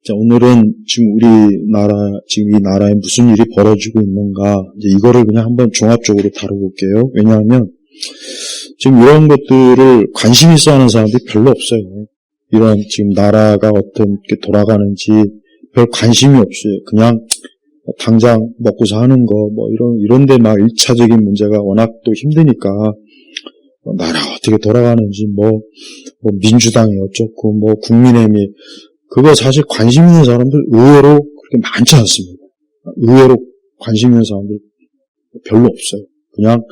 자, 오늘은 지금 지금 이 나라에 무슨 일이 벌어지고 있는가, 이제 이거를 그냥 한번 종합적으로 다뤄볼게요. 왜냐하면, 지금 이런 것들을 관심 있어 하는 사람들이 별로 없어요. 이런 지금 나라가 어떻게 돌아가는지 별 관심이 없어요. 그냥 당장 먹고 사는 거, 이런데 막 1차적인 문제가 워낙 또 힘드니까, 나라가 어떻게 돌아가는지, 민주당이 어쩌고, 국민의힘이, 그거 사실 관심 있는 사람들 의외로 그렇게 많지 않습니다. 의외로 관심 있는 사람들 별로 없어요. 그냥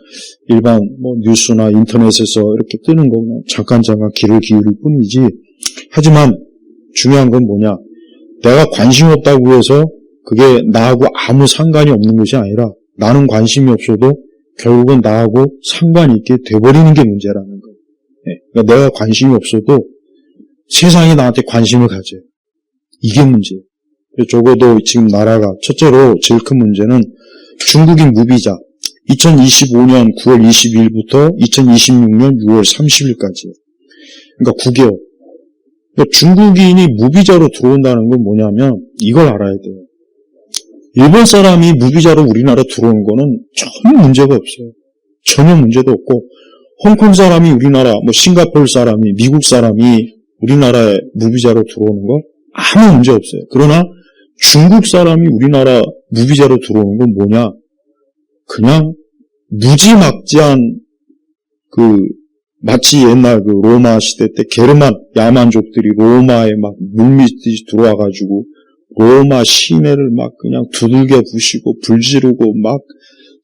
일반 뉴스나 인터넷에서 이렇게 뜨는 거 그냥 잠깐 귀를 기울일 뿐이지. 하지만 중요한 건 뭐냐? 내가 관심 없다고 해서 그게 나하고 아무 상관이 없는 것이 아니라 나는 관심이 없어도 결국은 나하고 상관이 있게 돼버리는 게 문제라는 거예요. 그러니까 내가 관심이 없어도 세상이 나한테 관심을 가져요. 이게 문제예요. 적어도 지금 나라가 첫째로 제일 큰 문제는 중국인 무비자 2025년 9월 22일부터 2026년 6월 30일까지예요. 그러니까 9개월. 그러니까 중국인이 무비자로 들어온다는 건 뭐냐면 이걸 알아야 돼요. 일본 사람이 무비자로 우리나라 들어오는 거는 전혀 문제가 없어요. 전혀 문제도 없고 홍콩 사람이 우리나라, 싱가포르 사람이, 미국 사람이 우리나라에 무비자로 들어오는 거 아무 문제 없어요. 그러나 중국 사람이 우리나라 무비자로 들어오는 건 뭐냐? 그냥 무지막지한 마치 옛날 로마 시대 때 게르만 야만족들이 로마에 막 물밀듯이 들어와가지고 로마 시내를 막 그냥 두들겨 부시고 불 지르고 막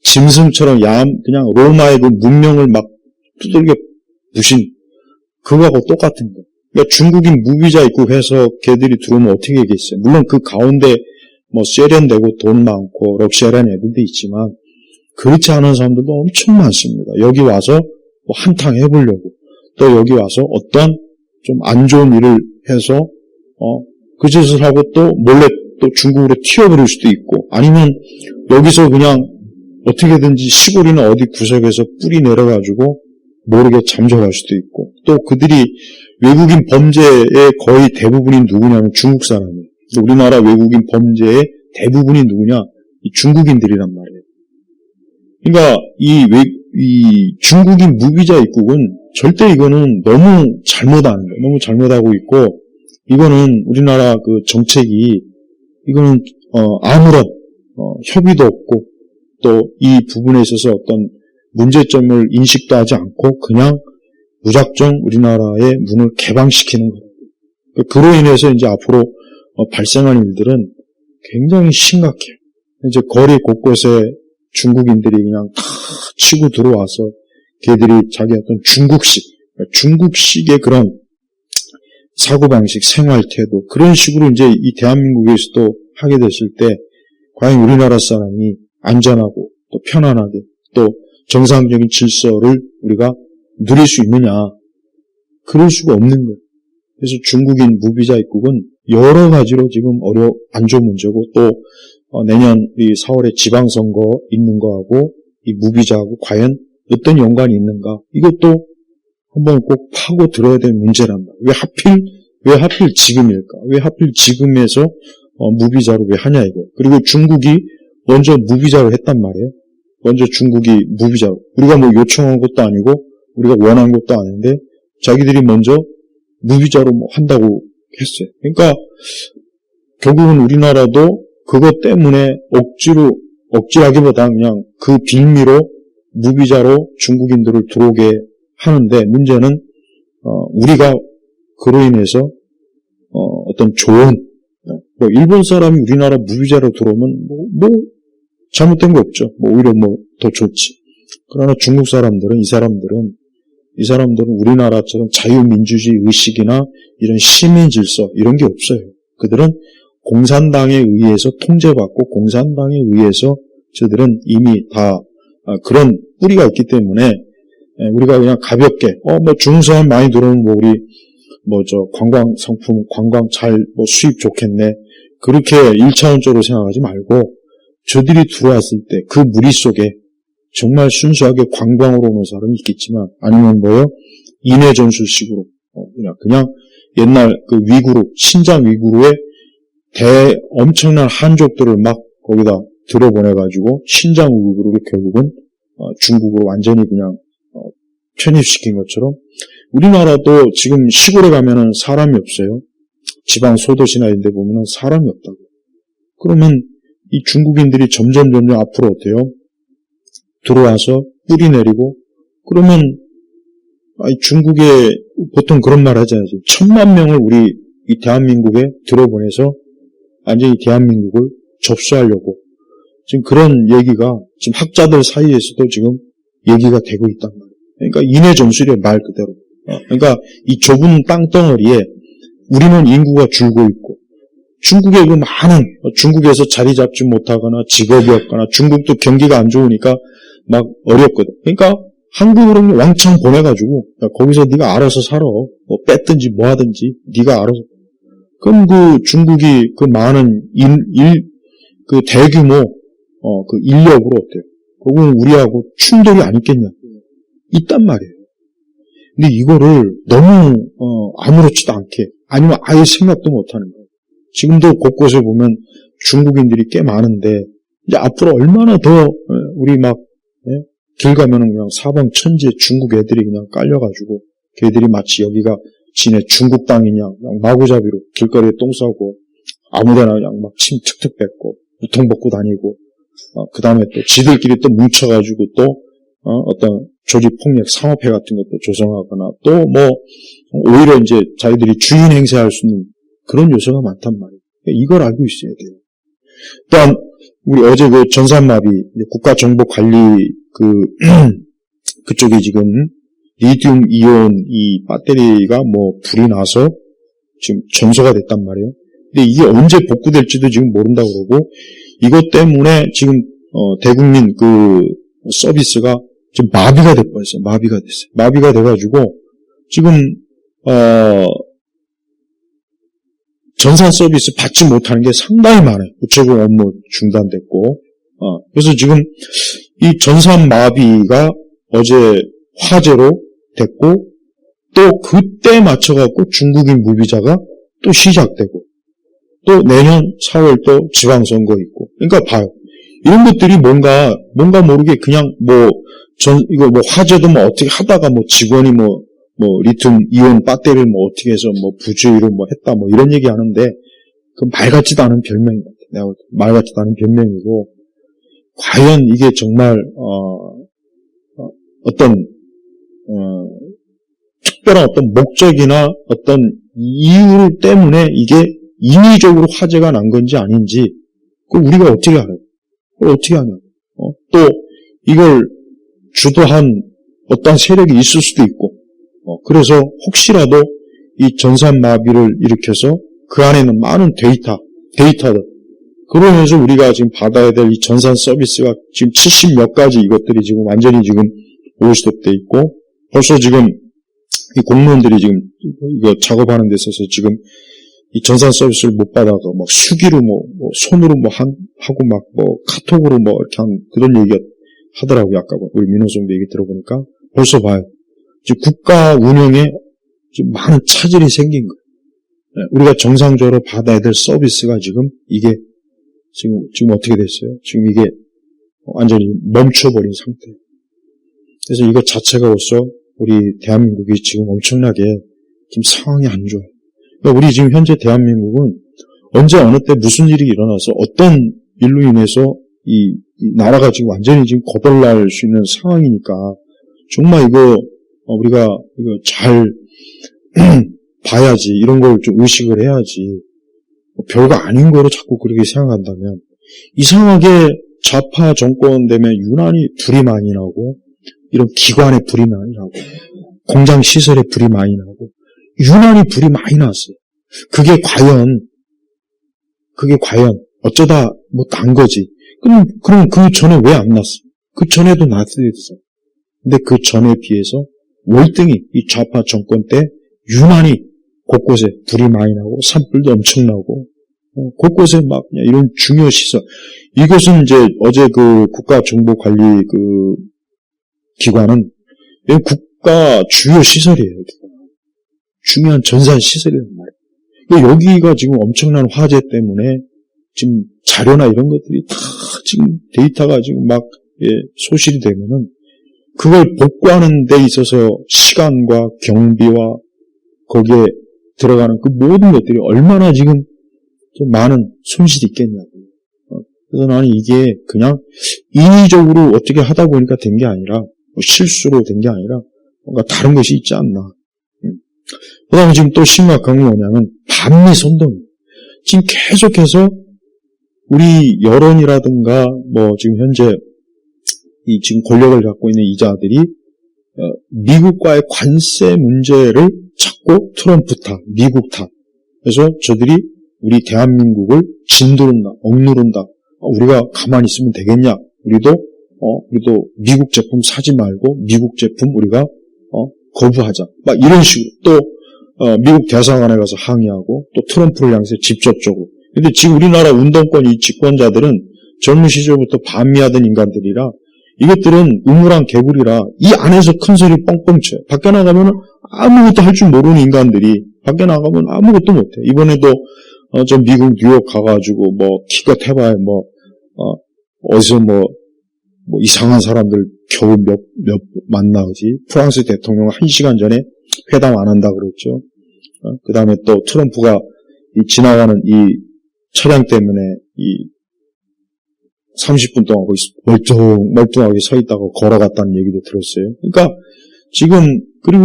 짐승처럼 그냥 로마의 그 문명을 막 두들겨 부신 그거하고 똑같은 거. 그러니까 중국인 무비자 입국해서 걔들이 들어오면 어떻게 하겠어요? 물론 그 가운데 세련되고 돈 많고 럭셔리한 애들도 있지만 그렇지 않은 사람들도 엄청 많습니다. 여기 와서 한탕 해보려고 또 여기 와서 어떤 좀 안 좋은 일을 해서 그 짓을 하고 또 몰래 또 중국으로 튀어버릴 수도 있고 아니면 여기서 그냥 어떻게든지 시골이나 어디 구석에서 뿌리 내려가지고 모르게 잠적할 수도 있고 또 그들이 외국인 범죄의 거의 대부분이 누구냐면 중국 사람이에요. 우리나라 외국인 범죄의 대부분이 누구냐? 이 중국인들이란 말이에요. 그러니까 이 중국인 무비자 입국은 절대 이거는 너무 잘못하는 거예요. 너무 잘못하고 있고 이거는 우리나라 그 정책이 이거는 아무런 협의도 없고 또 이 부분에 있어서 어떤 문제점을 인식도 하지 않고 그냥 무작정 우리나라의 문을 개방시키는 거예요. 그로 인해서 이제 앞으로 발생하는 일들은 굉장히 심각해요. 이제 거리 곳곳에 중국인들이 그냥 다 치고 들어와서 걔들이 자기 어떤 중국식의 그런 사고방식, 생활태도 그런 식으로 이제 이 대한민국에서도 하게 됐을 때 과연 우리나라 사람이 안전하고 또 편안하게 또 정상적인 질서를 우리가 누릴 수 있느냐? 그럴 수가 없는 거예요. 그래서 중국인 무비자 입국은 여러 가지로 지금 안 좋은 문제고 또 내년 이 4월에 지방선거 있는 거하고 이 무비자하고 과연 어떤 연관이 있는가? 이것도 한번 꼭 파고 들어야 될 문제란 말이에요. 왜 하필 지금일까? 왜 하필 지금에서 무비자로 왜 하냐 이거예요. 그리고 중국이 먼저 무비자로 했단 말이에요. 먼저 중국이 무비자로. 우리가 요청한 것도 아니고 우리가 원한 것도 아닌데 자기들이 먼저 무비자로 한다고 했어요. 그러니까 결국은 우리나라도 그것 때문에 억지라기보다 그냥 그 빌미로 무비자로 중국인들을 들어오게 하는데 문제는 우리가 그로 인해서 어떤 좋은 일본 사람이 우리나라 무비자로 들어오면 잘못된 거 없죠. 오히려 더 좋지. 그러나 중국 사람들은 이 사람들은 우리나라처럼 자유민주주의 의식이나 이런 시민 질서 이런 게 없어요. 그들은 공산당에 의해서 통제받고 공산당에 의해서 저들은 이미 다 그런 뿌리가 있기 때문에 우리가 그냥 가볍게 중국 사람 많이 들어오면 우리 관광 상품 관광 잘 수입 좋겠네 그렇게 1차원적으로 생각하지 말고 저들이 들어왔을 때 그 무리 속에 정말 순수하게 관광으로 오는 사람이 있겠지만 아니면 인해 전술식으로 그냥 옛날 그 신장 위구르의 엄청난 한족들을 막 거기다 들어보내가지고 신장 우이그르를 결국은 중국을 완전히 그냥 편입시킨 것처럼 우리나라도 지금 시골에 가면은 사람이 없어요. 지방 소도시나 이런 데 보면은 사람이 없다고. 그러면 이 중국인들이 점점 앞으로 어때요? 들어와서 뿌리 내리고 그러면 중국에 보통 그런 말 하잖아요. 1000만 명을 우리 이 대한민국에 들어보내서 완전히 대한민국을 접수하려고 지금 그런 얘기가 지금 학자들 사이에서도 지금 얘기가 되고 있단 말이에요. 그러니까 인해 전술이에요, 말 그대로. 그러니까 이 좁은 땅덩어리에 우리는 인구가 줄고 있고 중국의 그 많은 중국에서 자리 잡지 못하거나 직업이 없거나 중국도 경기가 안 좋으니까 막 어렵거든. 그러니까 한국으로 왕창 보내가지고 거기서 네가 알아서 살아. 뭐 뺐든지 뭐 하든지 네가 알아서. 그럼 그 중국이 그 많은 그 대규모 그 인력으로 어때요? 그건 우리하고 충돌이 안 있겠냐? 있단 말이에요. 근데 이거를 너무 아무렇지도 않게 아니면 아예 생각도 못하는 거예요. 지금도 곳곳에 보면 중국인들이 꽤 많은데 이제 앞으로 얼마나 더 우리 막 길 가면은 그냥 사방천지에 중국 애들이 그냥 깔려가지고 걔들이 마치 여기가 지네 중국 땅이냐 그냥 마구잡이로 길거리에 똥 싸고 아무데나 그냥 막 침 툭툭 뱉고 우통 벗고 다니고 그 다음에 또 지들끼리 또 뭉쳐가지고 또 어떤 조직폭력 상업회 같은 것도 조성하거나 또 뭐 오히려 이제 자기들이 주인 행세할 수 있는 그런 요소가 많단 말이에요. 이걸 알고 있어야 돼요. 또한 우리 어제 그 전산마비 국가정보관리 그쪽에 지금 리튬 이온 이 배터리가 뭐 불이 나서 지금 전소가 됐단 말이에요. 근데 이게 언제 복구될지도 지금 모른다고 그러고 이것 때문에 지금 대국민 그 서비스가 지금 마비가 돼버렸어요. 마비가 됐어요. 마비가 돼가지고 지금 전산 서비스 받지 못하는 게 상당히 많아요. 우체국 업무 중단됐고 그래서 지금 이 전산 마비가 어제 화제로 됐고 또 그때 맞춰갖고 중국인 무비자가 또 시작되고 또 내년 4월 또 지방선거 있고 그러니까 봐요. 이런 것들이 뭔가 모르게 그냥 이거 화제도 뭐 어떻게 하다가 뭐 직원이 뭐 리튬 이온 배터리를 뭐 어떻게 해서 뭐 부주의로 뭐 했다 뭐 이런 얘기 하는데 그 말 같지도 않은 별명인 것 같아요. 내가 말 같지도 않은 별명이고 과연 이게 정말 어떤 특별한 어떤 목적이나 어떤 이유 때문에 이게 인위적으로 화제가 난 건지 아닌지 그걸 우리가 어떻게 알아요? 그걸 어떻게 하냐? 또 이걸 주도한 어떤 세력이 있을 수도 있고 그래서 혹시라도 이 전산 마비를 일으켜서 그 안에는 많은 데이터들 그러면서 우리가 지금 받아야 될 이 전산 서비스가 지금 70몇 가지 이것들이 지금 완전히 지금 오버스톱돼 있고 벌써 지금 이 공무원들이 지금 이거 작업하는 데 있어서 지금 이 전산 서비스를 못 받아가 막 수기로 뭐 손으로 하고 막 카톡으로 이렇게 한 그런 얘기 하더라고요. 아까 우리 민호선배 얘기 들어보니까 벌써 봐요. 지금 국가 운영에 지금 많은 차질이 생긴 거예요. 우리가 정상적으로 받아야 될 서비스가 지금 이게 지금 어떻게 됐어요? 지금 이게 완전히 멈춰버린 상태예요. 그래서 이것 자체가 벌써 우리 대한민국이 지금 엄청나게 지금 상황이 안 좋아요. 그러니까 우리 지금 현재 대한민국은 언제 어느 때 무슨 일이 일어나서 어떤 일로 인해서 이 나라가 지금 완전히 지금 거덜날 수 있는 상황이니까 정말 이거 우리가 이거 잘 봐야지 이런 걸 좀 의식을 해야지 별거 아닌 거로 자꾸 그렇게 생각한다면 이상하게 좌파 정권 되면 유난히 불이 많이 나고 이런 기관에 불이 많이 나고 공장 시설에 불이 많이 나고 유난히 불이 많이 났어요. 그게 과연 어쩌다 난 거지. 그럼 그 전에 왜 안 났어? 그 전에도 났어야 됐어. 근데 그 전에 비해서 월등히 이 좌파 정권 때 유난히 곳곳에 불이 많이 나고 산불도 엄청나고 곳곳에 막 이런 중요 시설. 이것은 이제 어제 그 국가정보관리 그 기관은 국가 주요 시설이에요. 중요한 전산 시설이란 말이에요. 여기가 지금 엄청난 화재 때문에 지금 자료나 이런 것들이 다 지금 데이터가 지금 막 소실이 되면은 그걸 복구하는 데 있어서 시간과 경비와 거기에 들어가는 그 모든 것들이 얼마나 지금 좀 많은 손실이 있겠냐고. 그래서 나는 이게 그냥 인위적으로 어떻게 하다 보니까 된 게 아니라 실수로 된 게 아니라 뭔가 다른 것이 있지 않나. 그 다음에 지금 또 심각한 건 뭐냐면 반미 선동. 지금 계속해서 우리 여론이라든가 지금 현재 이 지금 권력을 갖고 있는 이자들이 미국과의 관세 문제를 찾고 트럼프 탓, 미국 탓. 그래서 저들이 우리 대한민국을 짓누른다, 억누른다. 우리가 가만히 있으면 되겠냐? 우리도 미국 제품 사지 말고 미국 제품 우리가 거부하자. 막 이런 식으로 또 미국 대사관에 가서 항의하고 또 트럼프를 향해서 직접적으로. 근데 지금 우리나라 운동권 이 집권자들은 젊은 시절부터 반미하던 인간들이라 이것들은 우물한 개구리라 이 안에서 큰 소리 뻥뻥 쳐요. 밖에 나가면 아무것도 할 줄 모르는 인간들이 밖에 나가면 아무것도 못해. 이번에도 저 미국 뉴욕 가가지고 기껏 해봐야 어디서 이상한 사람들 겨우 몇 만나지. 프랑스 대통령 1시간 전에 회담 안 한다 그랬죠. 그 다음에 또 트럼프가 지나가는 이 차량 때문에 30분 동안 거기 멀뚱하게 서 있다가 걸어갔다는 얘기도 들었어요. 그러니까 지금 그리고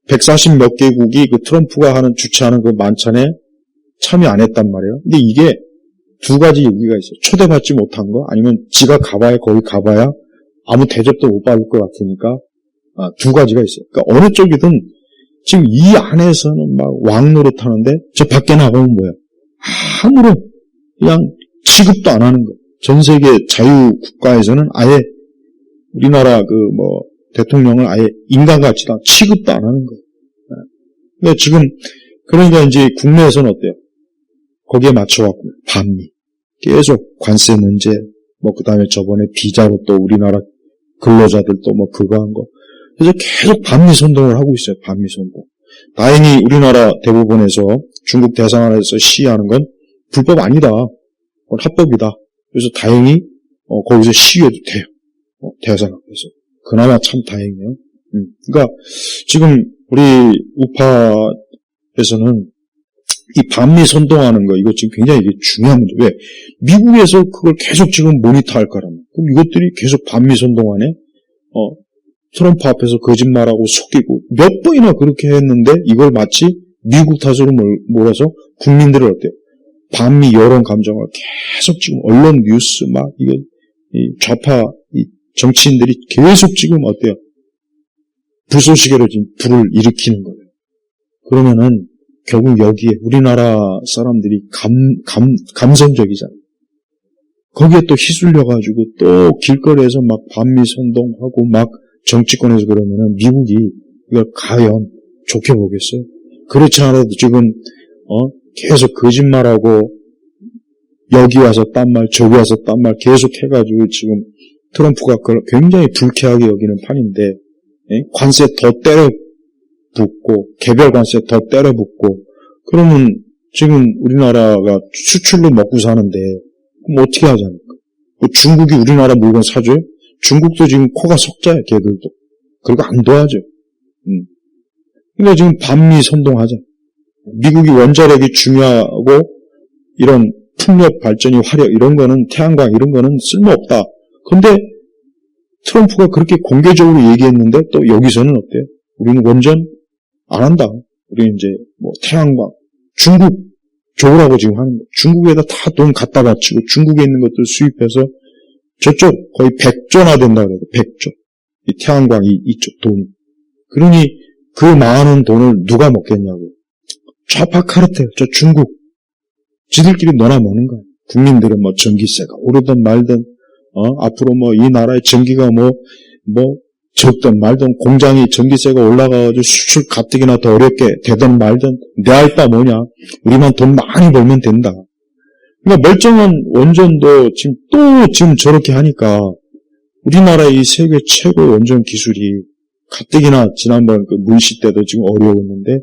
140 몇 개국이 그 트럼프가 주최하는 그 만찬에 참여 안 했단 말이에요. 근데 이게 두 가지 얘기가 있어요. 초대받지 못한 거 아니면 지가 거기 가봐야 아무 대접도 못 받을 것 같으니까 두 가지가 있어요. 그러니까 어느 쪽이든 지금 이 안에서는 막 왕노릇하는데 저 밖에 나가면 뭐야? 아무런 그냥 취급도 안 하는 거. 전 세계 자유국가에서는 아예 우리나라 대통령을 아예 인간같이 취급도 안 하는 거예요. 그러니까 지금 그러니까 이제 국내에서는 어때요? 거기에 맞춰갖고 반미 계속 관세 문제 그 다음에 저번에 비자로 또 우리나라 근로자들 또 그거 한 거 그래서 계속 반미 선동을 하고 있어요. 반미 선동. 다행히 우리나라 대법원에서 중국 대사관에서 시위하는 건 불법 아니다. 그건 합법이다. 그래서 다행히 거기서 시위해도 돼요. 대사관 앞에서. 그나마 참 다행이에요. 그러니까 지금 우리 우파에서는 이 반미 선동하는 거 이거 지금 굉장히 이게 중요한 문제. 왜? 미국에서 그걸 계속 지금 모니터할 거라면 그럼 이것들이 계속 반미 선동하네. 트럼프 앞에서 거짓말하고 속이고 몇 번이나 그렇게 했는데 이걸 마치 미국 탓으로 몰아서 국민들을 어때요? 반미 여론 감정을 계속 지금 언론 뉴스 이 좌파 정치인들이 계속 지금 어때요? 불쏘시개로 지금 불을 일으키는 거예요. 그러면은 결국 여기에 우리나라 사람들이 감성적이잖아요. 거기에 또 휘둘려가지고 또 길거리에서 막 반미 선동하고 막 정치권에서 그러면은 미국이 이걸 과연 좋게 보겠어요? 그렇지 않아도 지금 계속 거짓말하고 여기 와서 딴 말 저기 와서 딴 말 계속 해가지고 지금 트럼프가 그걸 굉장히 불쾌하게 여기는 판인데 관세 더 때려 붓고 개별 관세 더 때려 붓고 그러면 지금 우리나라가 수출로 먹고 사는데 그럼 어떻게 하자니까? 중국이 우리나라 물건 사줘요? 중국도 지금 코가 석자야 걔들도. 그리고 안 도와줘. 그러니까 지금 반미 선동하자. 미국이 원자력이 중요하고 이런 풍력 발전이 화력 이런 거는 태양광 이런 거는 쓸모없다. 그런데 트럼프가 그렇게 공개적으로 얘기했는데 또 여기서는 어때요? 우리는 원전 안 한다. 우리 이제 태양광 중국 좋으라고 지금 하는 거. 중국에다 다 돈 갖다 바치고 중국에 있는 것들 수입해서 저쪽 거의 100조나 된다 그래요. 100조. 이 태양광 이쪽 돈. 그러니 그 많은 돈을 누가 먹겠냐고. 좌파 카르텔 저 중국. 지들끼리 너나 먹는 거야. 국민들은 전기세가 오르든 말든 앞으로 이 나라의 전기가 적든 말든 공장이 전기세가 올라가가지고 수출 가뜩이나 더 어렵게 되든 말든 내 알 바 뭐냐. 우리만 돈 많이 벌면 된다. 그러니까 멀쩡한 원전도 지금 저렇게 하니까 우리나라 이 세계 최고의 원전 기술이 가뜩이나 지난번 그 문시 때도 지금 어려웠는데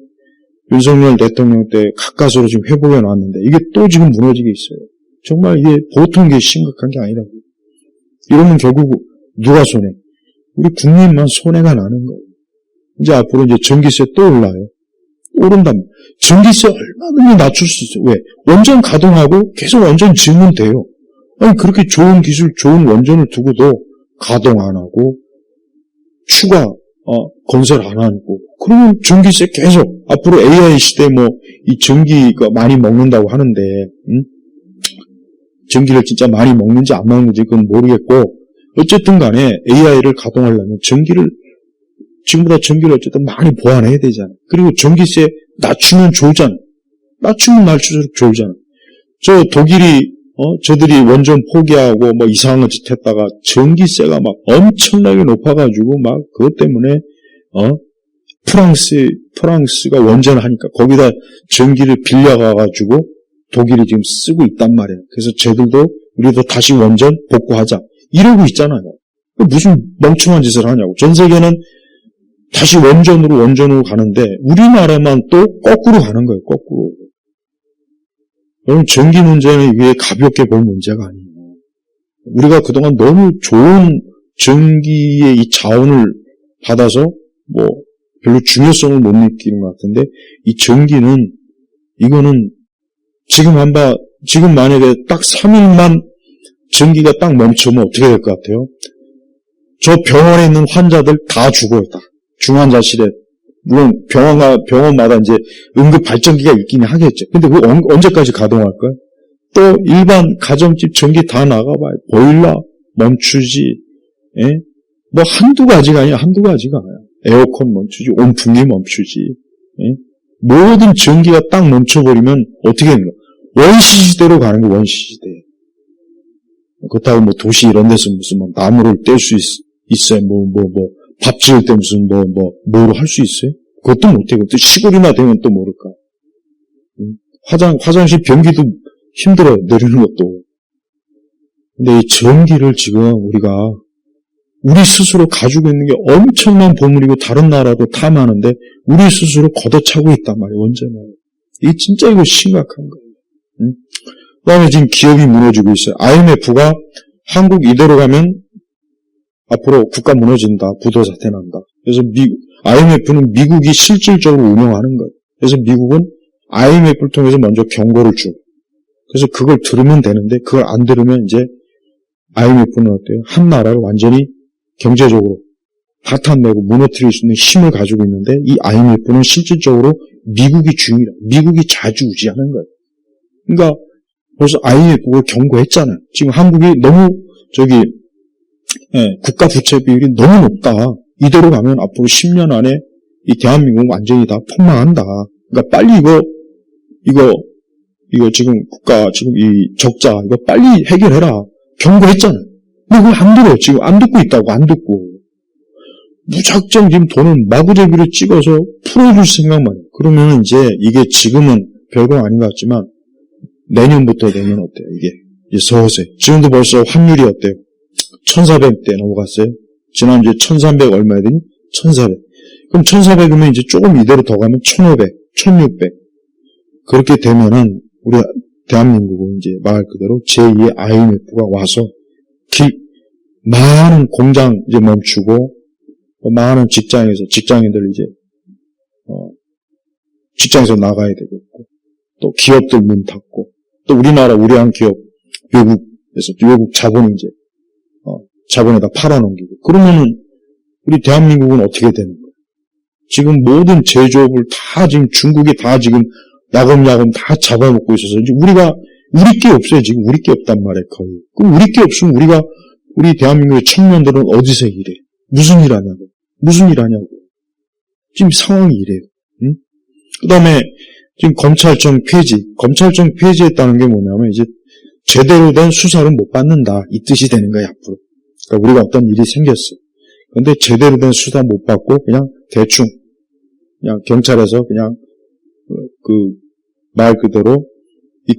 윤석열 대통령 때 가까스로 지금 회복해 놨는데 이게 또 지금 무너지게 있어요. 정말 이게 보통 게 심각한 게 아니라고. 이러면 결국 누가 손해? 우리 국민만 손해가 나는 거예요. 이제 앞으로 이제 전기세 또 올라요. 오른다면 전기세 얼마든지 낮출 수 있어요. 왜? 원전 가동하고 계속 원전 지으면 돼요. 아니 그렇게 좋은 기술, 좋은 원전을 두고도 가동 안 하고 추가 건설 안 하고 그러면 전기세 계속 앞으로 AI 시대 뭐 이 전기가 많이 먹는다고 하는데 전기를 진짜 많이 먹는지 안 먹는지 그건 모르겠고 어쨌든 간에 AI를 가동하려면 지금보다 전기를 어쨌든 많이 보완해야 되잖아요. 그리고 전기세 낮추면 좋잖아요. 낮추면 날출수록 좋잖아요. 저 독일이 저들이 원전 포기하고 뭐 이상한 짓 했다가 전기세가 막 엄청나게 높아가지고 막 그것 때문에 프랑스가 원전을 하니까 거기다 전기를 빌려가가지고 독일이 지금 쓰고 있단 말이에요. 그래서 쟤들도 우리도 다시 원전 복구하자 이러고 있잖아요. 무슨 멍청한 짓을 하냐고. 전 세계는 다시 원전으로 가는데 우리나라만 또 거꾸로 가는 거예요. 거꾸로. 여러분 전기 문제는 이게 가볍게 볼 문제가 아니에요. 우리가 그동안 너무 좋은 전기의 이 자원을 받아서 뭐 별로 중요성을 못 느끼는 것 같은데 이 전기는 이거는 지금 만약에 딱 3일만 전기가 딱 멈추면 어떻게 될 것 같아요? 저 병원에 있는 환자들 다 죽어요. 다. 중환자실에. 물론 병원마다 이제 응급 발전기가 있긴 하겠죠. 근데 그거 언제까지 가동할까요? 또 일반 가정집 전기 다 나가봐요. 보일러 멈추지. 예? 뭐 한두 가지가 아니야. 에어컨 멈추지. 온풍기 멈추지. 예? 모든 전기가 딱 멈춰버리면 어떻게 됩니까? 원시시대로 가는 거예요. 원시시대. 그렇다고 뭐 도시 이런 데서 무슨 뭐 나무를 뗄 수 있어요. 밥 지을 때 무슨 뭐로 할 수 있어요? 그것도 못해요. 또 시골이나 되면 또 모를까. 화장실 변기도 힘들어, 내리는 것도. 근데 이 전기를 지금 우리 스스로 가지고 있는 게 엄청난 보물이고 다른 나라도 탐하는데 우리 스스로 걷어차고 있단 말이에요. 원전을. 이게 진짜 이거 심각한 거예요. 그 다음에 지금 기업이 무너지고 있어요. IMF가 한국 이대로 가면 앞으로 국가 무너진다. 부도 사태 난다. 그래서 IMF는 미국이 실질적으로 운영하는 거예요. 그래서 미국은 IMF를 통해서 먼저 경고를 주고 그래서 그걸 들으면 되는데 그걸 안 들으면 이제 IMF는 어때요? 한 나라를 완전히 경제적으로 파탄내고 무너뜨릴 수 있는 힘을 가지고 있는데 이 IMF는 실질적으로 미국이 주인이라 미국이 좌지우지하는 거예요. 그러니까 벌써 IMF가 경고했잖아요. 지금 한국이 너무 국가 부채 비율이 너무 높다. 이대로 가면 앞으로 10년 안에 이 대한민국 완전히 다 폭망한다. 그러니까 빨리 이거 지금 이 적자 이거 빨리 해결해라. 경고했잖아요. 근데 그걸 안 들어요. 지금 안 듣고 있다고 안 듣고. 무작정 지금 돈을 마구잡이로 찍어서 풀어줄 생각만 해요. 그러면 이제 이게 지금은 별거 아닌 것 같지만 내년부터 되면 어때요? 이게 서서히. 지금도 벌써 환율이 어때요? 1,400대 넘어갔어요. 지난주에 1,300 얼마였더니 1,400. 그럼 1,400이면 이제 조금 이대로 더 가면 1,500, 1,600. 그렇게 되면은 우리 대한민국은 이제 말 그대로 제2의 IMF가 와서 많은 공장 이제 멈추고 많은 직장인들 이제 직장에서 나가야 되겠고 또 기업들 문 닫고 또 우리 한 기업 외국 자본이 이제 자본에다 팔아넘기고 그러면은 우리 대한민국은 어떻게 되는 거예요? 지금 모든 제조업을 다 지금 중국이 다 지금 야금야금 다 잡아먹고 있어서 이제 우리 게 없어요. 지금 우리 게 없단 말이에요. 거의. 그럼 우리 게 없으면 우리 대한민국의 청년들은 어디서 일해? 무슨 일 하냐고. 지금 상황이 이래요. 응? 그 다음에 지금 검찰청 폐지했다는 게 뭐냐면 이제 제대로 된 수사를 못 받는다. 이 뜻이 되는 거예요, 앞으로. 그러니까 우리가 어떤 일이 생겼어. 근데 제대로 된 수사 못 받고 그냥 대충 그냥 경찰에서 그냥 말 그대로 이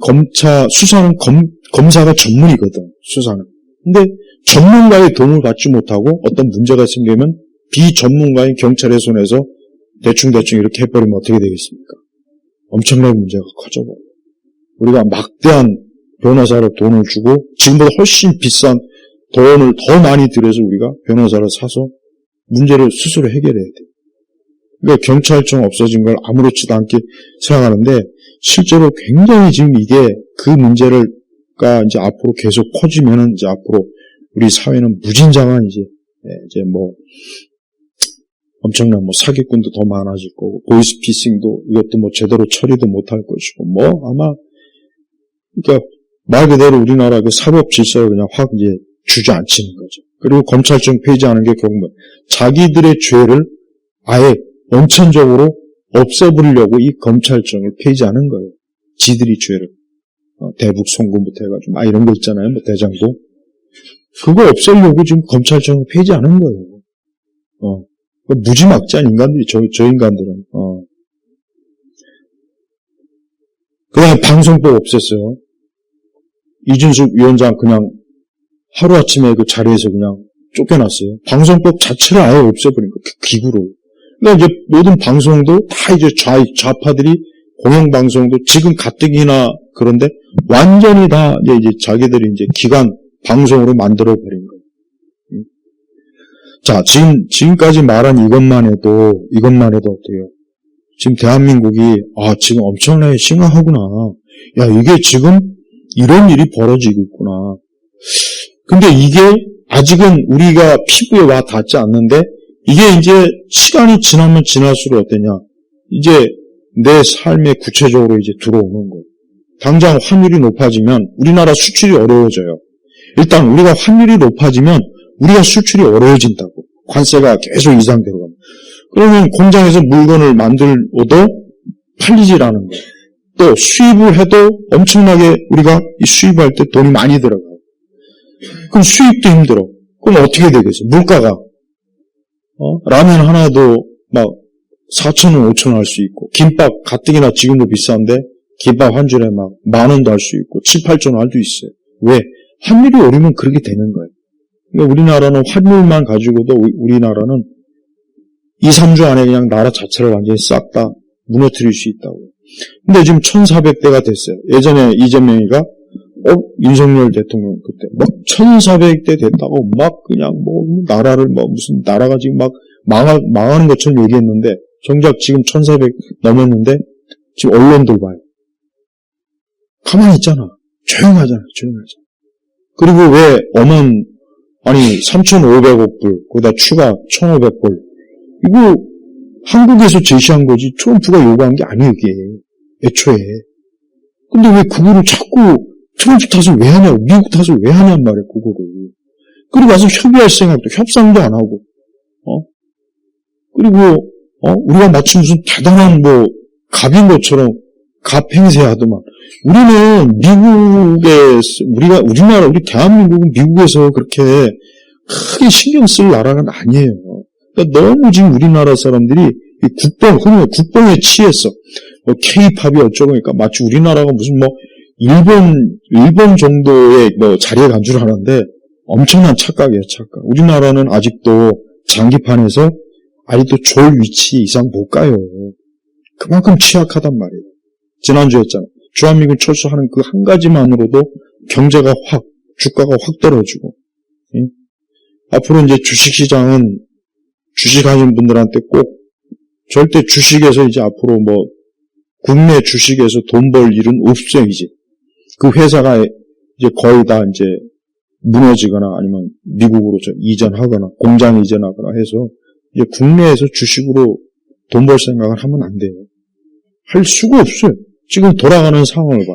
수사는 검사가 전문이거든. 수사는. 근데 전문가의 도움을 받지 못하고 어떤 문제가 생기면 비전문가인 경찰의 손에서 대충 이렇게 해버리면 어떻게 되겠습니까? 엄청나게 문제가 커져버려요. 우리가 막대한 변호사로 돈을 주고 지금보다 훨씬 비싼 돈을 더 많이 들여서 우리가 변호사를 사서 문제를 스스로 해결해야 돼요. 그러니까 경찰청 없어진 걸 아무렇지도 않게 생각하는데 실제로 굉장히 지금 이게 그 문제가 이제 앞으로 계속 커지면은 이제 앞으로 우리 사회는 무진장한 이제 엄청난 사기꾼도 더 많아질 거고 보이스피싱도 이것도 제대로 처리도 못할 것이고 아마 그러니까 말 그대로 우리나라 그 사법 질서를 그냥 확 이제 주저앉히는 거죠. 그리고 검찰청 폐지하는 게 결국 자기들의 죄를 아예 원천적으로 없애버리려고 이 검찰청을 폐지하는 거예요. 지들이 죄를. 대북 송금부터 해가지고 이런 거 있잖아요. 대장도. 그거 없애려고 지금 검찰청을 폐지하는 거예요. 무지막지한 인간들이 저 인간들은. 그다음에 방송법 없앴어요. 이준숙 위원장 그냥 하루아침에 그 자리에서 그냥 쫓겨났어요. 방송법 자체를 아예 없애버린 거예요. 그 기구로. 그러니까 이제 모든 방송도 다 이제 좌파들이 공영방송도 지금 가뜩이나 그런데 완전히 다 이제 자기들이 이제 기관 방송으로 만들어버린 거예요. 자, 지금까지 말한 이것만 해도 어때요? 지금 대한민국이, 지금 엄청나게 심각하구나. 야, 이게 지금 이런 일이 벌어지고 있구나. 근데 이게 아직은 우리가 피부에 와 닿지 않는데, 이게 이제 시간이 지나면 지날수록 어떠냐. 이제 내 삶에 구체적으로 이제 들어오는 거예요. 당장 환율이 높아지면 우리나라 수출이 어려워져요. 일단 우리가 환율이 높아지면 우리가 수출이 어려워진다고. 관세가 계속 이상대로 가면. 그러면 공장에서 물건을 만들어도 팔리질 않은 거예요. 또 수입을 해도 엄청나게 우리가 이 수입할 때 돈이 많이 들어가요. 그럼 수입도 힘들어. 그럼 어떻게 되겠어요? 물가가. 라면 하나도 막 4,000원, 5,000원 할 수 있고, 김밥 가뜩이나 지금도 비싼데, 김밥 한 줄에 막 10,000원도 할 수 있고, 7, 8,000원 할 수 있어요. 왜? 환율이 오르면 그렇게 되는 거예요. 그러니까 우리나라는 환율만 가지고도 우리나라는 2, 3주 안에 그냥 나라 자체를 완전히 싹 다 무너뜨릴 수 있다고. 근데 지금 1,400대가 됐어요. 예전에 이재명이가 윤석열 대통령 그때 막 1,400대 됐다고 막 그냥 나라를 무슨 나라가 지금 막 망하는 것처럼 얘기했는데 정작 지금 1,400 넘었는데 지금 언론들 봐요. 가만히 있잖아. 조용하잖아. 그리고 왜 3,500억 불 거기다 추가 1,500불 이거 한국에서 제시한 거지 트럼프가 요구한 게 아니에요 이게 애초에. 근데 왜 그거를 자꾸 트럼프 탓을 왜 하냐고 미국 탓을 왜 하냔 말이야 그거를. 그리고 와서 협의할 생각도 협상도 안 하고 그리고 우리가 마치 무슨 대단한 갑인 것처럼 갑행세하더만. 우리는 우리 대한민국은 미국에서 그렇게 크게 신경 쓸 나라는 아니에요. 그러니까 너무 지금 우리나라 사람들이 흔히 국뽕에 취했어. K-팝이 어쩌고 그러니까 마치 우리나라가 무슨 일본 정도의 자리에 간 줄 알았는데 엄청난 착각이에요, 착각. 우리나라는 아직도 장기판에서 아직도 좋을 위치 이상 못 가요. 그만큼 취약하단 말이에요. 지난주에 했잖아요. 주한미군 철수하는 그 한 가지만으로도 경제가 주가가 확 떨어지고. 앞으로 이제 주식시장은 주식하신 분들한테 꼭 절대 주식에서 이제 앞으로 국내 주식에서 돈 벌 일은 없어요, 이제. 그 회사가 이제 거의 다 이제 무너지거나 아니면 미국으로 이전하거나 공장 이전하거나 해서 이제 국내에서 주식으로 돈 벌 생각을 하면 안 돼요. 할 수가 없어요. 지금 돌아가는 상황을 봐.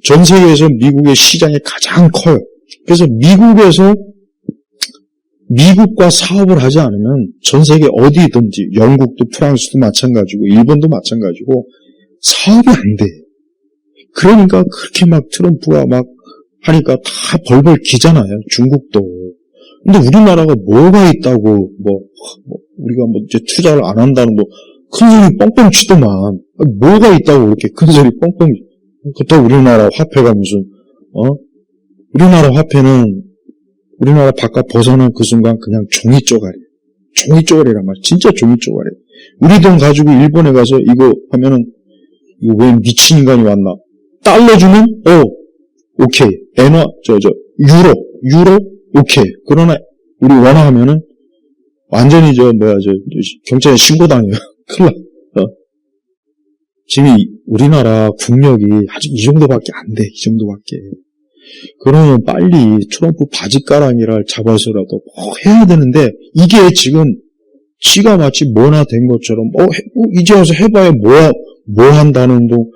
전 세계에서 미국의 시장이 가장 커요. 그래서 미국과 사업을 하지 않으면 전 세계 어디든지 영국도 프랑스도 마찬가지고 일본도 마찬가지고 사업이 안 돼. 그러니까 그렇게 트럼프가 하니까 다 벌벌 기잖아요. 중국도. 근데 우리나라가 뭐가 있다고 우리가 이제 투자를 안 한다는 큰 소리 뻥뻥 치더만. 뭐가 있다고 그렇게 큰 소리 뻥뻥. 그렇다고 우리나라 화폐가 무슨 우리나라 화폐는 우리나라 바깥 벗어난 그 순간 그냥 종이 쪼가리. 종이 쪼가리란 말이야. 진짜 종이 쪼가리. 우리 돈 가지고 일본에 가서 이거 하면은, 이거 왜 미친 인간이 왔나? 달러 주면, 오케이. 유로, 오케이. 그러나, 우리 원화하면은, 완전히 경찰에 신고당해요. 큰일 나. 지금 우리나라 국력이 아직 이 정도밖에 안 돼. 이 정도밖에. 그러면 빨리 트럼프 바지가랑이를 잡아서라도 해야 되는데, 이게 지금 지가 마치 뭐나 된 것처럼, 이제 와서 해봐야 뭐 한다는 둥,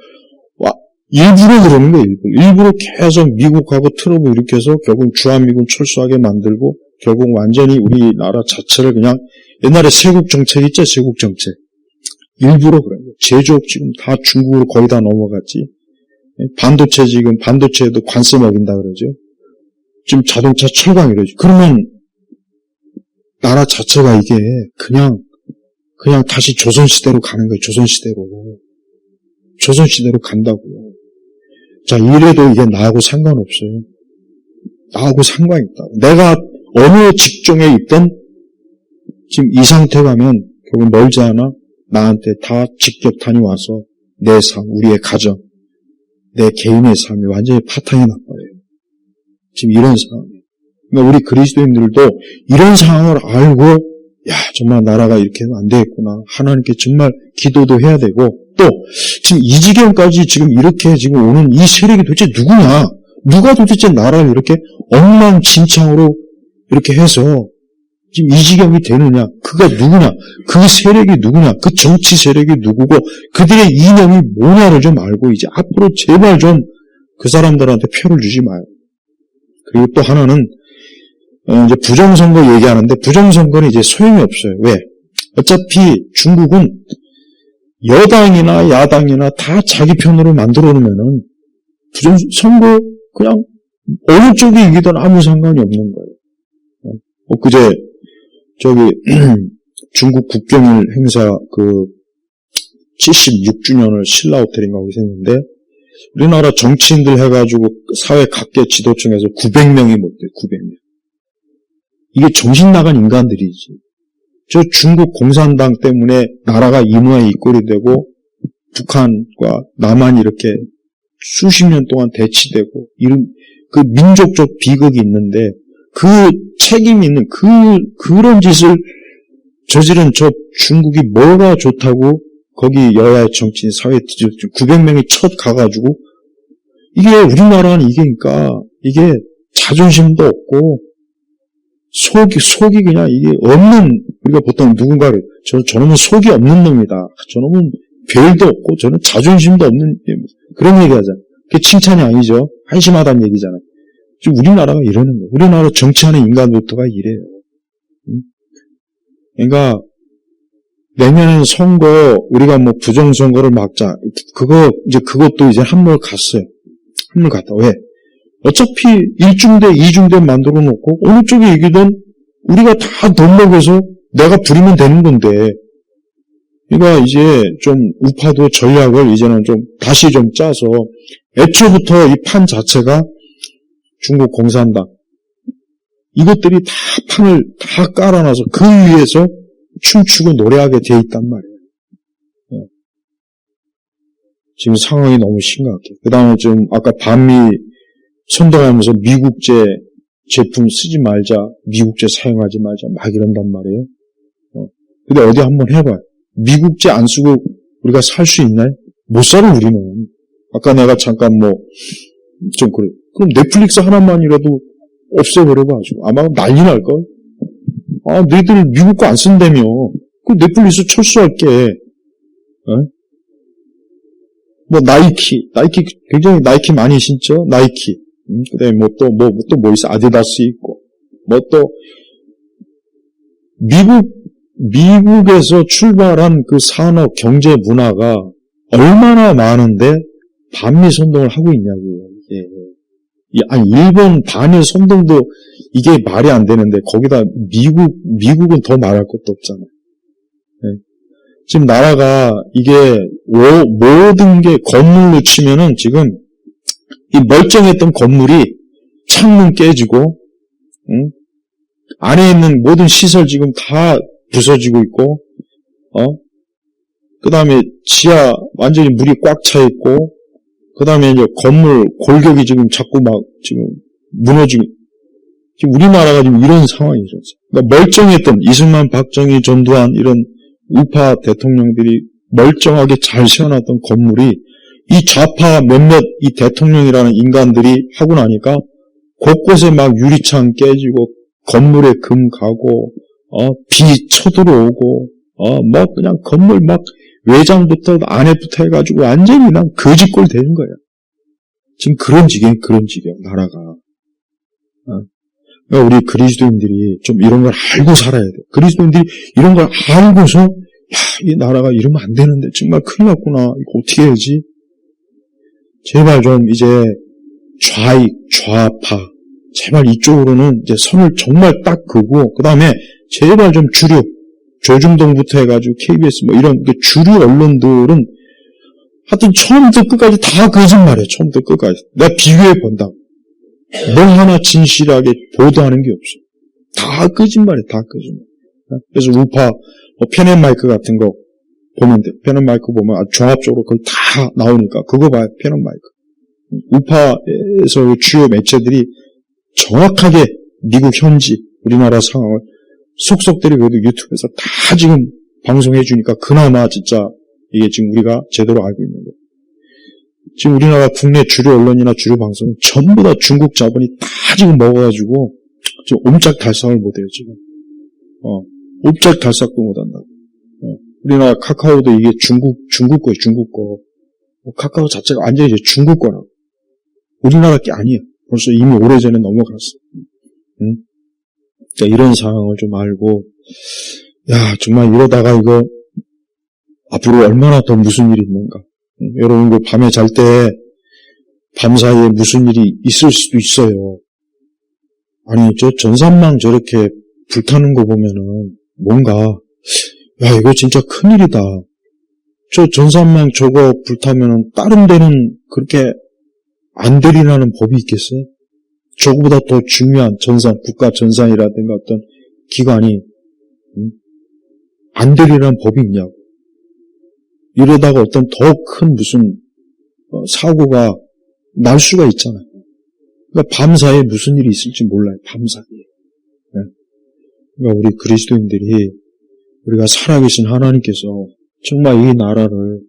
일부러 그러는 거예요, 일부러 계속 미국하고 트러블 일으켜서 결국 주한미군 철수하게 만들고, 결국 완전히 우리나라 자체를 그냥, 옛날에 세국정책 있죠, 세국정책. 일부러 그래요. 제조업 지금 다 중국으로 거의 다 넘어갔지. 반도체에도 관세 먹인다 그러죠. 지금 자동차 철강 이러죠. 그러면, 나라 자체가 이게 그냥 다시 조선시대로 가는 거예요. 조선시대로 간다고요. 자, 이래도 이게 나하고 상관없어요. 나하고 상관이 있다. 내가 어느 직종에 있든 지금 이 상태 가면 결국 멀지 않아 나한테 다 직접 다녀와서 내 삶, 우리의 가정, 내 개인의 삶이 완전히 파탄이 나버려요. 지금 이런 상황이에요. 그러니까 우리 그리스도인들도 이런 상황을 알고 정말 나라가 이렇게 하면 안 되겠구나. 하나님께 정말 기도도 해야 되고 또 지금 이 지경까지 지금 이렇게 지금 오는 이 세력이 도대체 누구냐? 누가 도대체 나라를 이렇게 엉망진창으로 이렇게 해서 지금 이 지경이 되느냐? 그가 누구냐? 그 세력이 누구냐? 그 정치 세력이 누구고 그들의 이념이 뭐냐를 좀 알고 이제 앞으로 제발 좀 그 사람들한테 표를 주지 마요. 그리고 또 하나는 이제 부정선거 얘기하는데 부정선거는 이제 소용이 없어요. 왜? 어차피 중국은 여당이나 야당이나 다 자기 편으로 만들어 놓으면은 부정선거 그냥 어느 쪽이 이기든 아무 상관이 없는 거예요. 그제 중국 국경일 행사 76주년을 신라호텔인가 거기서 했는데 우리나라 정치인들 해가지고 사회 각계 지도층에서 900명이 못 돼요. 900명. 이게 정신 나간 인간들이지. 저 중국 공산당 때문에 나라가 이 모양 이 꼴이 되고 북한과 남한이 이렇게 수십 년 동안 대치되고 이런 그 민족적 비극이 있는데 그 책임 있는 그런 짓을 저지른 저 중국이 뭐가 좋다고 거기 여야의 정치인 사회 지도층 900명이 첫 가가지고 이게 우리나라는 이게니까 이게 자존심도 없고 속이 그냥 이게 없는, 우리가 보통 누군가를, 저놈은 속이 없는 놈이다. 저놈은 별도 없고, 저는 자존심도 없는, 그런 얘기 하잖아요. 그게 칭찬이 아니죠. 한심하다는 얘기잖아요. 지금 우리나라가 이러는 거예요. 우리나라 정치하는 인간부터가 이래요. 그러니까, 내년엔 선거, 우리가 뭐 부정선거를 막자. 그것도 이제 한물 갔어요. 한물 갔다. 왜? 어차피 1중대, 2중대 만들어 놓고 어느 쪽이 이기든 우리가 다 돈 먹여서 내가 부리면 되는 건데 그러니까 이제 좀 우파도 전략을 이제는 좀 다시 좀 짜서 애초부터 이 판 자체가 중국 공산당 이것들이 다 판을 다 깔아놔서 그 위에서 춤추고 노래하게 돼 있단 말이에요. 지금 상황이 너무 심각해. 그 다음에 좀 아까 반미 선동하면서 미국제 제품 쓰지 말자, 미국제 사용하지 말자, 막 이런단 말이에요. 근데 어디 한번 해봐요. 미국제 안 쓰고 우리가 살 수 있나요? 못 살아, 우리는. 아까 내가 잠깐 좀 그래. 그럼 넷플릭스 하나만이라도 없애버려봐, 아주. 아마 난리 날걸? 너희들 미국 거 안 쓴다며. 그럼 넷플릭스 철수할게. 나이키 굉장히 나이키 많이 신죠? 나이키. 그 다음에 뭐 있어? 아디다스 있고. 미국에서 출발한 그 산업, 경제 문화가 얼마나 많은데 반미 선동을 하고 있냐고요, 이게. 일본 반일 선동도 이게 말이 안 되는데, 거기다 미국은 더 말할 것도 없잖아요. 네. 지금 나라가 이게 모든 게 건물로 치면은 지금 이 멀쩡했던 건물이 창문 깨지고 안에 있는 모든 시설 지금 다 부서지고 있고, 그 다음에 지하 완전히 물이 꽉 차 있고, 그 다음에 이제 건물 골격이 지금 자꾸 막 지금 무너지고, 지금 우리나라가 지금 이런 상황이죠. 그러니까 멀쩡했던 이승만, 박정희, 전두환 이런 우파 대통령들이 멀쩡하게 잘 세워놨던 건물이 이 좌파 몇몇 이 대통령이라는 인간들이 하고 나니까 곳곳에 막 유리창 깨지고 건물에 금 가고 비 쳐들어오고 뭐 그냥 건물 막 외장부터 안에부터 해가지고 완전히 그냥 거지꼴 되는 거예요. 지금 그런 지경 나라가. 그러니까 우리 그리스도인들이 좀 이런 걸 알고 살아야 돼요. 그리스도인들이 이런 걸 알고서 이 나라가 이러면 안 되는데 정말 큰일 났구나. 이거 어떻게 해야지? 제발 좀 이제 좌익, 좌파 제발 이쪽으로는 이제 선을 정말 딱 그고 그 다음에 제발 좀 주류 조중동부터 해가지고 KBS 뭐 이런 주류 언론들은 하여튼 처음부터 끝까지 다 거짓말이에요. 처음부터 끝까지. 내가 비교해 본다. 뭐 하나 진실하게 보도하는 게 없어. 다 거짓말이에요. 다 거짓말. 그래서 우파 펜앤마이크 같은 거 보면 돼. 펜앤마이크 보면 아주 종합적으로 거의 다 나오니까 그거 봐요. 펜앤마이크. 우파에서 주요 매체들이 정확하게 미국 현지 우리나라 상황을 속속들이 그래도 유튜브에서 다 지금 방송해 주니까 그나마 진짜 이게 지금 우리가 제대로 알고 있는 거예요. 지금 우리나라 국내 주류 언론이나 주류 방송은 전부 다 중국 자본이 다 지금 먹어가지고 지금 옴짝달싹을 못해요 지금. 옴짝달싹도 못한다고. 우리나라 카카오도 이게 중국 거예요 중국 거. 카카오 자체가 완전히 이제 중국 거라고. 우리나라 게 아니에요. 벌써 이미 오래전에 넘어갔어. 그러니까 이런 상황을 좀 알고, 야, 정말 이러다가 이거, 앞으로 얼마나 더 무슨 일이 있는가. 여러분, 그 밤에 잘 때, 밤 사이에 무슨 일이 있을 수도 있어요. 아니, 저 전산망 저렇게 불타는 거 보면은, 뭔가, 야, 이거 진짜 큰일이다. 저 전산망 저거 불타면은, 다른 데는 그렇게 안 되리라는 법이 있겠어요? 저거보다 더 중요한 전산, 국가 전산이라든가 어떤 기관이 안 되리라는 법이 있냐고. 이러다가 어떤 더 큰 무슨 사고가 날 수가 있잖아요. 그러니까 밤사이에 무슨 일이 있을지 몰라요. 밤사이에. 네. 그러니까 우리 그리스도인들이 우리가 살아계신 하나님께서 정말 이 나라를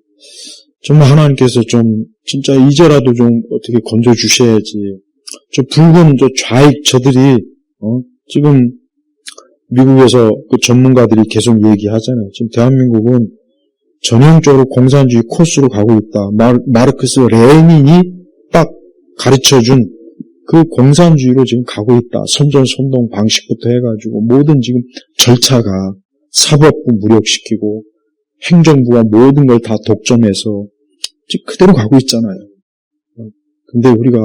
정말 하나님께서 좀 진짜 이제라도 좀 어떻게 건져 주셔야지. 저 붉은 저 좌익 저들이 지금 미국에서 그 전문가들이 계속 얘기하잖아요. 지금 대한민국은 전형적으로 공산주의 코스로 가고 있다. 마르크스 레닌이 딱 가르쳐준 그 공산주의로 지금 가고 있다. 선전선동 방식부터 해가지고 모든 지금 절차가 사법부 무력시키고 행정부가 모든 걸 다 독점해서 지금 그대로 가고 있잖아요. 근데 우리가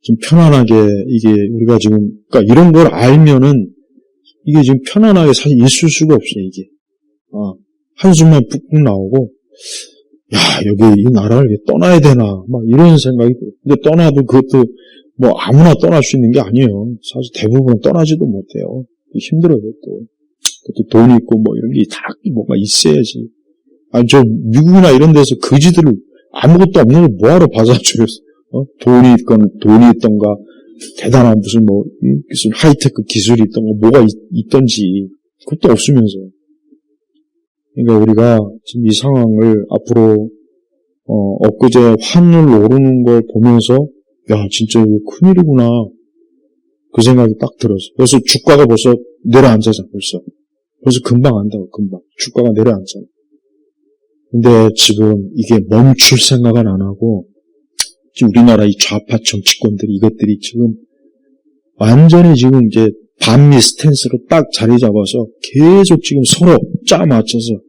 좀 편안하게 이게 우리가 지금 그러니까 이런 걸 알면은 이게 지금 편안하게 사실 있을 수가 없어요. 이게 한숨만 푹푹 나오고 야 여기 이 나라를 떠나야 되나 막 이런 생각이 들어요. 근데 떠나도 그것도 뭐 아무나 떠날 수 있는 게 아니에요. 사실 대부분은 떠나지도 못해요. 힘들어요. 그것도 돈이 있고 뭐 이런 게 다 뭔가 있어야지. 아니 저 미국이나 이런 데서 거지들을 아무것도 없는 걸 뭐하러 받아줘요. 돈이 있던가 대단한 무슨 무슨 하이테크 기술이 있던가 뭐가 있던지 그것도 없으면서. 그러니까 우리가 지금 이 상황을 앞으로 엊그제 환율 오르는 걸 보면서 야 진짜 이거 큰일이구나 그 생각이 딱 들었어. 그래서 주가가 벌써 내려앉아서 벌써 금방 안다고 금방 주가가 내려앉잖아. 근데 지금 이게 멈출 생각은 안 하고 지금 우리나라 이 좌파 정치권들이 이것들이 지금 완전히 지금 이제 반미 스탠스로 딱 자리 잡아서 계속 지금 서로 짜 맞춰서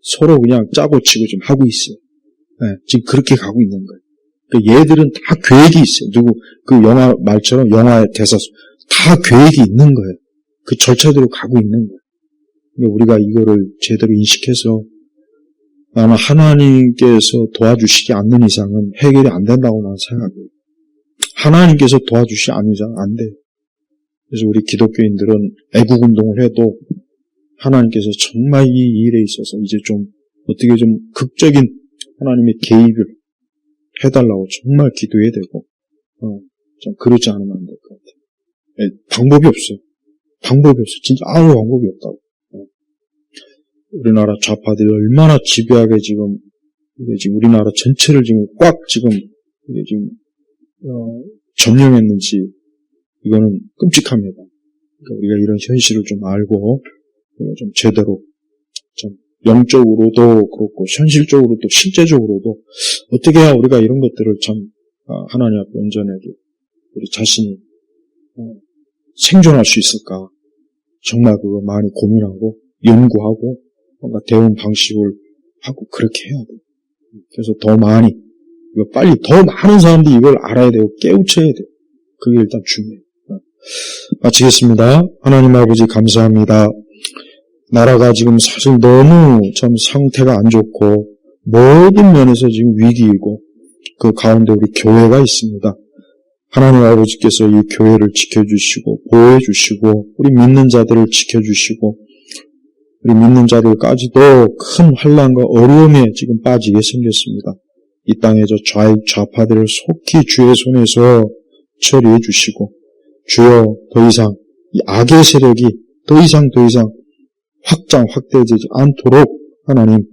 서로 그냥 짜고 치고 지금 하고 있어요. 네, 지금 그렇게 가고 있는 거예요. 그러니까 얘들은 다 계획이 있어요. 누구 그 영화 말처럼 영화의 대사 다 계획이 있는 거예요. 그 절차대로 가고 있는 거예요. 그러니까 우리가 이거를 제대로 인식해서 아마 하나님께서 도와주시지 않는 이상은 해결이 안 된다고 나는 생각해요. 하나님께서 도와주시지 않는 이상은 안 돼요. 그래서 우리 기독교인들은 애국운동을 해도 하나님께서 정말 이 일에 있어서 이제 좀 어떻게 좀 극적인 하나님의 개입을 해달라고 정말 기도해야 되고, 좀 그러지 않으면 안 될 것 같아요. 방법이 없어요. 방법이 없어요. 진짜 아무 방법이 없다고. 우리나라 좌파들이 얼마나 집요하게 지금 우리나라 전체를 지금 꽉 지금 점령했는지 이거는 끔찍합니다. 그러니까 우리가 이런 현실을 좀 알고 좀 제대로 좀 영적으로도 그렇고 현실적으로도 실제적으로도 어떻게 해야 우리가 이런 것들을 참 하나님 앞에 온전하게 우리 자신이 생존할 수 있을까? 정말 그거 많이 고민하고 연구하고 뭔가 대응 방식을 하고 그렇게 해야 돼요. 그래서 더 많이 빨리 더 많은 사람들이 이걸 알아야 되고 깨우쳐야 돼요. 그게 일단 중요해요. 마치겠습니다. 하나님 아버지 감사합니다. 나라가 지금 사실 너무 참 상태가 안 좋고 모든 면에서 지금 위기이고 그 가운데 우리 교회가 있습니다. 하나님 아버지께서 이 교회를 지켜주시고 보호해주시고 우리 믿는 자들을 지켜주시고 우리 믿는 자들까지도 큰 환난과 어려움에 지금 빠지게 생겼습니다. 이 땅에서 좌파들을 속히 주의 손에서 처리해 주시고 주여 더 이상 이 악의 세력이 더 이상 확대되지 않도록 하나님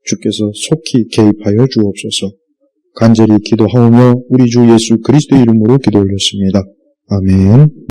주께서 속히 개입하여 주옵소서. 간절히 기도하오며 우리 주 예수 그리스도의 이름으로 기도 올렸습니다. 아멘.